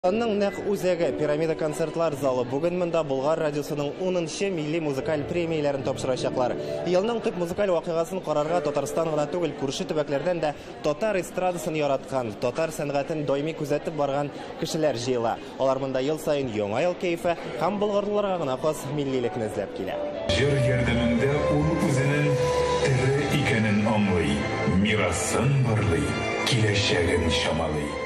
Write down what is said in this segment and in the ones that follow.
Анның нәқ үзәге пирамида концертлар залы бүген монда Болгар радиосының 10-нчы милли музыкаль премияләрен тапшырачаклар. Елның төп музыкаль вакыйгасын карарга Татарстан гына түгел, күрше төбәкләрдән дә татар эстрадасын яраткан, татар сәнгатен даими күзәтеп барган кешеләр җыела. Алар монда ел саен яңа ел кайфы һәм болгарларга гына хас милливлекне эзләп килә. Җыр ярдәмендә ул үзенең тере икәнен аңлый, мирасын барлый, киләчәген чамалый.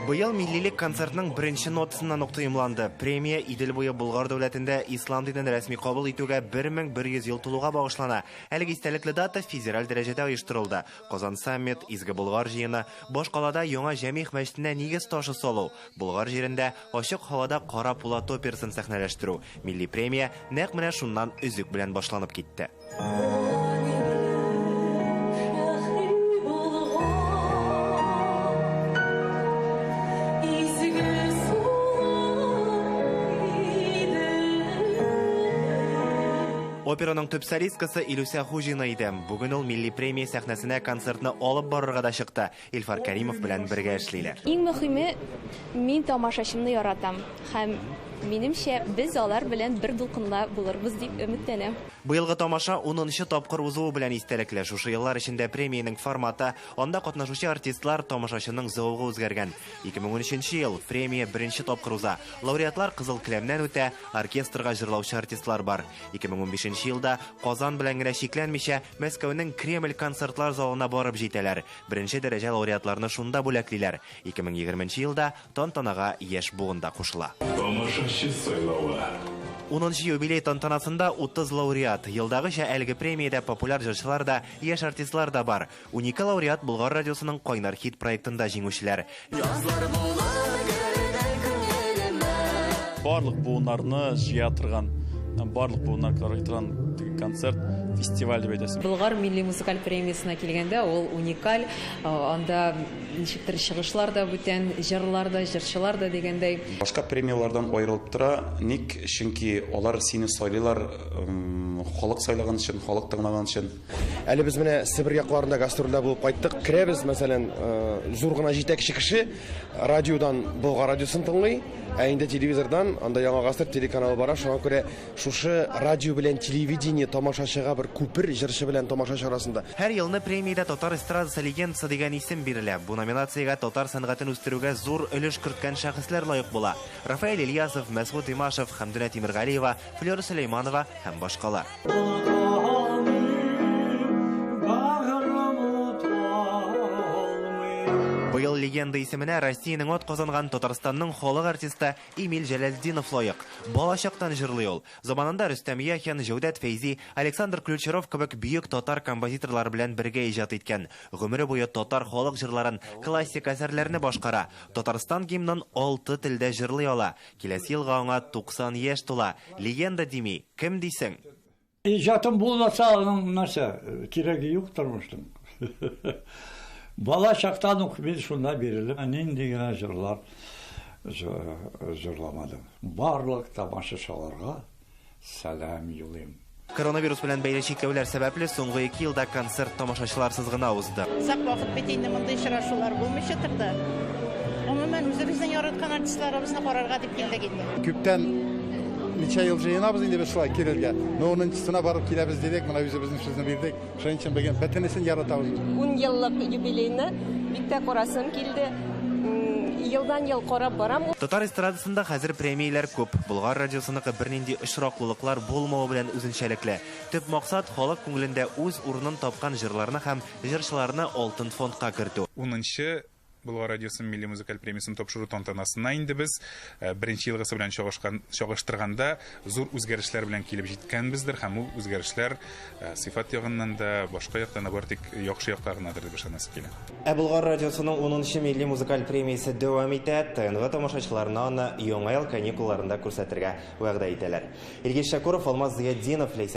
Быел миллилек концертның беренче нотасыннан ук тыйымланды. Премия Идел буе Болгар дәүләтендә ислам динен рәсми кабул итүгә 1100 ел тулуга багышлана. Әлеге истәлекле дата федераль дәрәҗәдә оештырылды. Казан саммит, Изге Болгар җыены, баш калада яңа җәмигъ мәчетенә нигез ташы салу, Болгар җирендә ачык һавада Кара Пулат операсын сәхнәләштерү. Милли премия нәкъ менә шуннан өзек белән башланып китте. Операның төп солисткасы Илүсә Хуҗина иде. Бүген ул милли премия сәхнәсенә концертны алып барырга да чыкты. Илфар Кәримов белән бергә эшлиләр. Иң мөһиме, мин тамашачымны яратам һәм минемчә без алар белән бер дулкынла булырбыз дип өметләнәм. Быелгы тамаша 10-нчы тапкыр узуы белән истәлекле. Шушы еллар эчендә премиянең форматы, анда катнашучы артистлар тамашачының зәвыгы үзгәргән. 2013 ел премия беренче тапкыр уза. Лауреатлар кызыл келәмнән үтә, оркестрга җырлаучы артистлар бар. 2015 елда Казан белән генә чикләнмичә, Мәскәүнең Кремль концертлар залына барып җитәләр. Беренче дәрәҗә лауреатларны шунда бүләклиләр. 2020 елда тантанага яшь буында кушыла. 10-нчы юбилей тантанасында 30 лауреат. Елдагыча әлеге премиядә популяр җырчылар да, яшь артистлар да бар. 12 лауреат Болгар радиосының Кайнар хит проектында җиңүчеләр. Барлык буыннарны җыя торган, барлык буыннар карайтырган концерт, фестиваль дип әйтәсем. Болгар милли музыкаль премиясына килгәндә ул уникаль, анда ничектер чыгышлар да бүтән, җырлар да, җырчылар да дигәндәй. Башка премиялардан аерылып тора, ник? Чөнки алар сине сайлыйлар халык сайлаган өчен, халык тыңлаган өчен. Әле без менә Себер якларында гастрольдә булып кайттык. Керәбез, мәсәлән, зур гына җитәкче кеше радиодан Болгар радиосын тыңлый, ә инде телевизордан анда яңа гасыр телеканалы бара. Шуңа күрә шушы радио белән телевидение тамашачыга бер күпер җырчы белән тамашачы арасында. Һәр елны премиядә татар эстрадасы легендасы дигән исем бирелә. Бу номинациягә татар сәнгатен үстерүгә зур өлеш керткән шәхесләр лаек була. Рафаэль Ильясов, Мәсгуд Имашев, Хәмдүнә Тимергалиева, Флёра Сөләйманова һәм башкалар. Быел легенда исеменә Россиянең ат казанган Татарстанның халык артисты Эмиль Җәләлетдинов лаек. Балачактан җырлый ул. Заманында Рөстәм Яхин, Җәүдәт Фәйзи, Александр Ключеров кебек бөек татар композиторлар белән бергә иҗат иткән. Гомере буе татар халык җырларын, классик әсәрләрне башкара. Татарстан гимнын 6 телдә җырлый ала. Киләсе елга аңа 90 яшь тула. Легенда дими, кем дисең? İcatım bulmasa nasıl? Kiregi yok durmuştum. Bala çaktan okuyup şundan birilim. Nindi gene zırlamadım. Barlık tamaşaçılarga selam yollayayım. Коронавирус белән бәйле чикләүләр сәбәпле соңгы 2 елда концерт тамашачыларсыз гына узды. Сак вакыт бит инде мондай очрашулар булмыйча торды. Гомумән үзебезнең яраткан артистларыбызны карарга дип килдек инде. Күптән ничә ел җыенабыз инде без шулай Кирелгә. 10-нчысына барып киләбез дидек, моны үзебезнең сүзне бирдек. Шуның өчен бүген бөтенесен яратабыз. 10 еллык юбилейны бик тә карасым килде. Елдан ел карап барам. Татар эстрадасында хәзер премияләр күп. Болгар радиосыныкы бернинди очраклылыклар булмавы белән үзенчәлекле. Төп максат халык күңелендә үз урынын тапкан җырларны һәм җырчыларны алтын фондка кертү. 10-нчы Болгар радиосын милли музыкаль премиясын тапшыру тантанасына инде без беренче елгысы белән чагыштырганда зур үзгәрешләр белән килеп җиткәнбездер һәм ул үзгәрешләр сыйфат ягыннан да башка яктан да бартык яхшы якка гынадыр дип ышанасы килә. Болгар радиосының 10-нчы милли музыкаль премиясе дәвам итә. ТНВ тамашачыларына аны яңа ел каникулларында күрсәтергә вәгъдә итәләр. Илгиз Шакуров, Алмаз Зыятдинов,